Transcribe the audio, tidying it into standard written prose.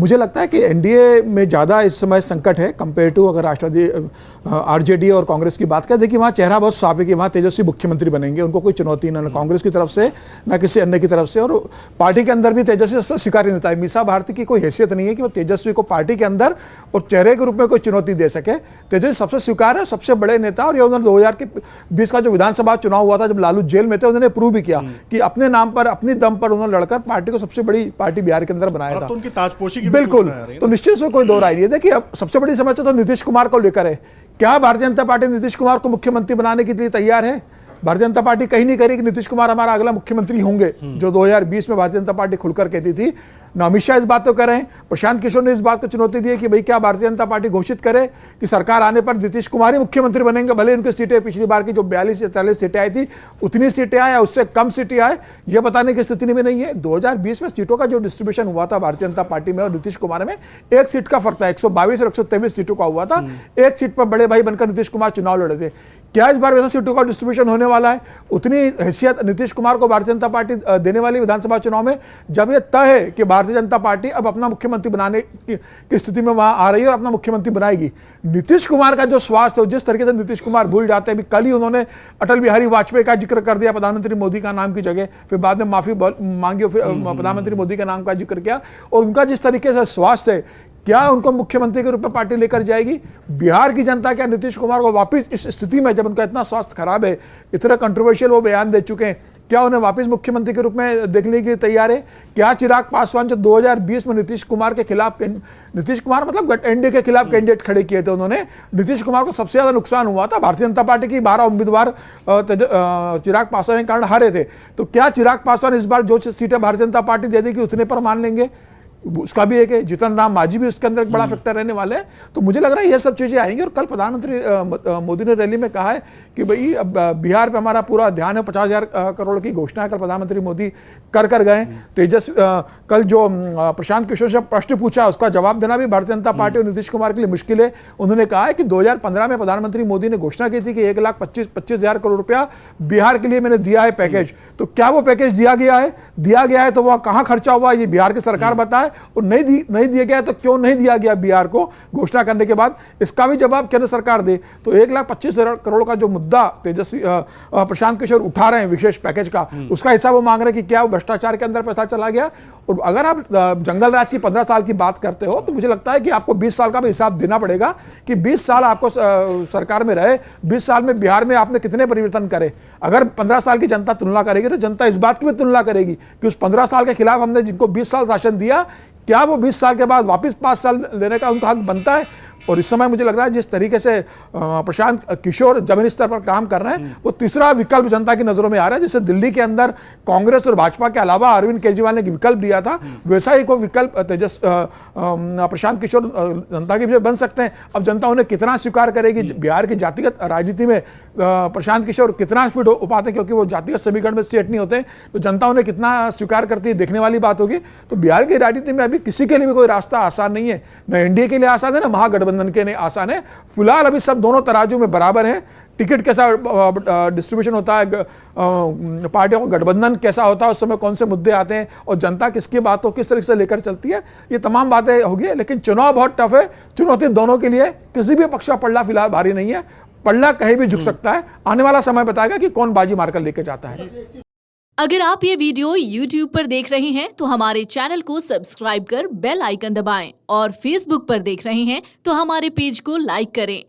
मुझे लगता है कि एनडीए में ज़्यादा इस समय संकट है कंपेयर टू अगर राष्ट्रवादी आरजेडी और कांग्रेस की बात करें। देखिए वहाँ चेहरा बहुत साफ है कि वहाँ तेजस्वी मुख्यमंत्री बनेंगे, उनको कोई चुनौती ना कांग्रेस की तरफ से ना किसी अन्य की तरफ से। और पार्टी के अंदर भी तेजस्वी सबसे स्वीकार्य नेता है। मीसा भारती की कोई हैसियत नहीं है कि वो तेजस्वी को पार्टी के अंदर और चेहरे के रूप में कोई चुनौती दे सके। तेजस्वी सबसे स्वीकार्य है, सबसे बड़े नेता। और ये उन्होंने 2020 का जो विधानसभा चुनाव हुआ था जब लालू जेल में थे, उन्होंने प्रूव भी किया कि अपने नाम पर अपनी दम पर उन्होंने लड़कर पार्टी को सबसे बड़ी पार्टी बिहार के अंदर बनाया था। तो उनकी ताजपोशी की बिल्कुल, तो निश्चित से कोई दो राय नहीं है। देखिए अब सबसे बड़ी समस्या तो नीतीश कुमार को लेकर है। क्या भारतीय जनता पार्टी नीतीश कुमार को मुख्यमंत्री बनाने के लिए तैयार है? भारतीय जनता पार्टी कहीं नहीं करी कि नीतीश कुमार हमारा अगला मुख्यमंत्री होंगे, जो 2020 में भारतीय जनता पार्टी खुलकर कहती थी। ना अमित शाह इस बात को करें, प्रशांत किशोर ने इस बात को चुनौती दी है कि भाई क्या भारतीय जनता पार्टी घोषित करे कि सरकार आने पर नीतीश कुमार ही मुख्यमंत्री बनेंगे, भले उनकी सीटें पिछली बार की जो 42 या 43 सीटें आई थी उतनी सीटें आए या उससे कम सीटें आए, ये बताने की स्थिति में नहीं है। 2020 में सीटों का जो डिस्ट्रीब्यूशन हुआ था भारतीय जनता पार्टी में और नीतीश कुमार में, एक सीट का फर्क था, 122 और 123 सीटों का हुआ था। एक सीट पर बड़े भाई बनकर नीतीश कुमार चुनाव लड़े थे। क्या इस बार वैसा सीटों का डिस्ट्रीब्यूशन होने वाला है? उतनी हैसियत नीतीश कुमार को भारतीय जनता पार्टी देने वाली विधानसभा चुनाव में, जब यह तय है कि भारतीय जनता पार्टी अब अपना मुख्यमंत्री बनाने की स्थिति में वहां आ रही है और अपना मुख्यमंत्री बनाएगी। नीतीश कुमार का जो स्वास्थ्य, जिस तरीके से नीतीश कुमार भूल जाते हैं, अभी कल ही उन्होंने अटल बिहारी वाजपेयी का जिक्र कर दिया प्रधानमंत्री मोदी का नाम की जगह, फिर बाद में माफी मांगी और फिर प्रधानमंत्री मोदी का नाम का जिक्र किया। और उनका जिस तरीके से स्वास्थ्य है, क्या उनको मुख्यमंत्री के रूप में पार्टी लेकर जाएगी? बिहार की जनता क्या नीतीश कुमार को वापस इस स्थिति में, जब उनका इतना स्वास्थ्य खराब है, इतना कंट्रोवर्शियल वो बयान दे चुके हैं, क्या उन्हें वापस मुख्यमंत्री के रूप में देखने के लिए तैयार है? क्या चिराग पासवान जो 2020 में नीतीश कुमार के खिलाफ, नीतीश कुमार मतलब एनडीए के खिलाफ कैंडिडेट खड़े किए थे, उन्होंने नीतीश कुमार को सबसे ज्यादा नुकसान हुआ था। भारतीय जनता पार्टी की 12 उम्मीदवार चिराग पासवान के कारण हारे थे। तो क्या चिराग पासवान इस बार जो सीटें भारतीय जनता पार्टी दे देगी उतने पर मान लेंगे? उसका भी एक है। जीतन राम मांझी भी उसके अंदर एक बड़ा फैक्टर रहने वाले हैं। तो मुझे लग रहा है ये सब चीजें आएंगी। और कल प्रधानमंत्री मोदी ने रैली में कहा है कि भाई अब बिहार पे हमारा पूरा ध्यान है। 50,000 करोड़ की घोषणा कल प्रधानमंत्री मोदी कर गए। तेजस्वी कल जो प्रशांत किशोर से प्रश्न पूछा उसका जवाब देना भी भारतीय जनता पार्टी और नीतीश कुमार के लिए मुश्किल है। उन्होंने कहा है कि 2015 में प्रधानमंत्री मोदी ने घोषणा की थी कि 1,25,000 करोड़ रुपया बिहार के लिए मैंने दिया है पैकेज। तो क्या वो पैकेज दिया गया है? तो वह कहां खर्चा हुआ ये बिहार की सरकार बताए। और नहीं दिया गया तो क्यों नहीं दिया गया बिहार को घोषणा करने के बाद? इसका भी जवाब केंद्र सरकार दे। तो 1,25,000 करोड़ का जो मुद्दा तेजस्वी प्रशांत किशोर उठा रहे हैं विशेष पैकेज का, उसका हिसाब वो मांग रहे हैं कि क्या वो भ्रष्टाचार के अंदर पैसा चला गया। और अगर आप जंगल राज की 15 साल की बात करते हो तो मुझे लगता है कि आपको 20 साल का भी हिसाब देना पड़ेगा कि 20 साल आपको सरकार में रहे, 20 साल में बिहार में आपने कितने परिवर्तन करे। अगर 15 साल की जनता तुलना करेगी तो जनता इस बात की भी तुलना करेगी कि उस 15 साल के खिलाफ हमने जिनको 20 साल शासन दिया, क्या वो 20 साल के बाद वापस 5 साल लेने का उनका हक बनता है? और इस समय मुझे लग रहा है जिस तरीके से प्रशांत किशोर जमीनी स्तर पर काम कर रहे हैं, वो तीसरा विकल्प जनता की नजरों में आ रहा है। जैसे दिल्ली के अंदर कांग्रेस और भाजपा के अलावा अरविंद केजरीवाल ने विकल्प दिया था, वैसा ही कोई विकल्प प्रशांत किशोर जनता के बन सकते हैं। अब जनता उन्हें कितना स्वीकार करेगी? बिहार की जातिगत राजनीति में प्रशांत किशोर कितना फिट हो पाते हैं, क्योंकि वो जातिगत समीकरण में सेट नहीं होते, तो जनता उन्हें कितना स्वीकार करती है, देखने वाली बात होगी। तो बिहार की राजनीति में अभी किसी के लिए भी कोई रास्ता आसान नहीं है। न एनडीए के लिए आसान है, ना महागठबंधन के लिए आसान है। फिलहाल अभी सब दोनों तराजू में बराबर है। टिकट कैसा डिस्ट्रीब्यूशन होता है, पार्टियों का गठबंधन कैसा होता है, उस समय कौन से मुद्दे आते हैं और जनता किसकी बात को किस तरीके से लेकर चलती है, ये तमाम बातें होगी। लेकिन चुनाव बहुत टफ है, चुनौती दोनों के लिए। किसी भी पक्ष का पल्ला फिलहाल भारी नहीं है, पल्ला कहीं भी झुक सकता है। आने वाला समय बताएगा कि कौन बाजी मारकर लेकर जाता है। अगर आप ये वीडियो YouTube पर देख रहे हैं तो हमारे चैनल को सब्सक्राइब कर बेल आइकन दबाएं और Facebook पर देख रहे हैं तो हमारे पेज को लाइक करें।